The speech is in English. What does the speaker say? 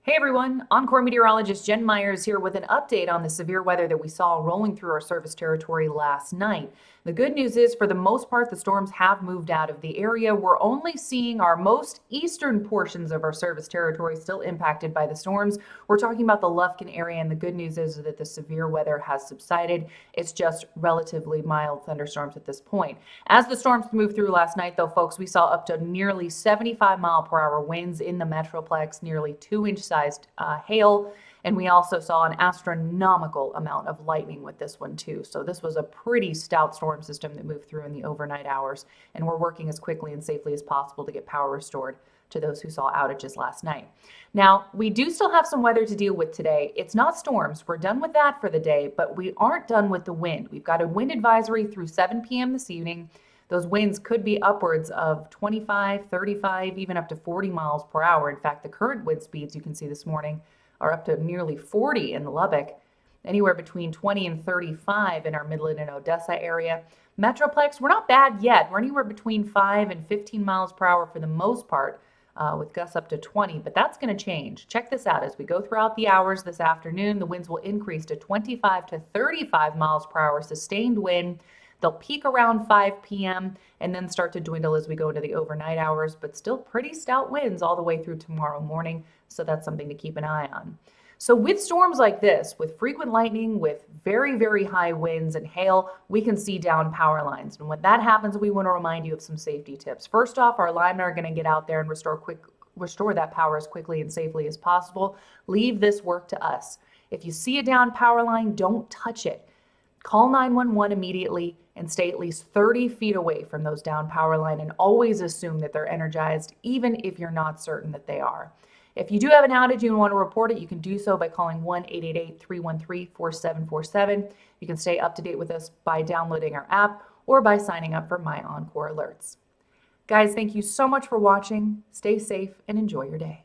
Hey everyone, Oncor Meteorologist Jen Myers here with an update on the severe weather that we saw rolling through our service territory last night. The good news is, for the most part, the storms have moved out of the area. We're only seeing our most eastern portions of our service territory still impacted by the storms. We're talking about the Lufkin area, and the good news is that the severe weather has subsided. It's just relatively mild thunderstorms at this point. As the storms moved through last night, though, folks, we saw up to nearly 75-mile-per-hour winds in the Metroplex, nearly 2-inch sized hail, and we also saw an astronomical amount of lightning with this one too. So this was a pretty stout storm system that moved through in the overnight hours, and we're working as quickly and safely as possible to get power restored to those who saw outages last night. Now, we do still have some weather to deal with today. It's not storms. We're done with that for the day, but we aren't done with the wind. We've got a wind advisory through 7 p.m. this evening. Those winds could be upwards of 25, 35, even up to 40 miles per hour. In fact, the current wind speeds you can see this morning are up to nearly 40 in Lubbock, anywhere between 20 and 35 in our Midland and Odessa area. Metroplex, we're not bad yet. We're anywhere between 5 and 15 miles per hour for the most part, with gusts up to 20, but that's going to change. Check this out. As we go throughout the hours this afternoon, the winds will increase to 25 to 35 miles per hour, sustained wind. They'll peak around 5 p.m. and then start to dwindle as we go into the overnight hours, but still pretty stout winds all the way through tomorrow morning, so that's something to keep an eye on. So with storms like this, with frequent lightning, with very, very high winds and hail, we can see down power lines. And when that happens, we want to remind you of some safety tips. First off, our linemen are going to get out there and restore that power as quickly and safely as possible. Leave this work to us. If you see a down power line, don't touch it. Call 911 immediately and stay at least 30 feet away from those down power line, and always assume that they're energized, even if you're not certain that they are. If you do have an outage and want to report it, you can do so by calling 1-888-313-4747. You can stay up to date with us by downloading our app or by signing up for My Oncor alerts. Guys, thank you so much for watching. Stay safe and enjoy your day.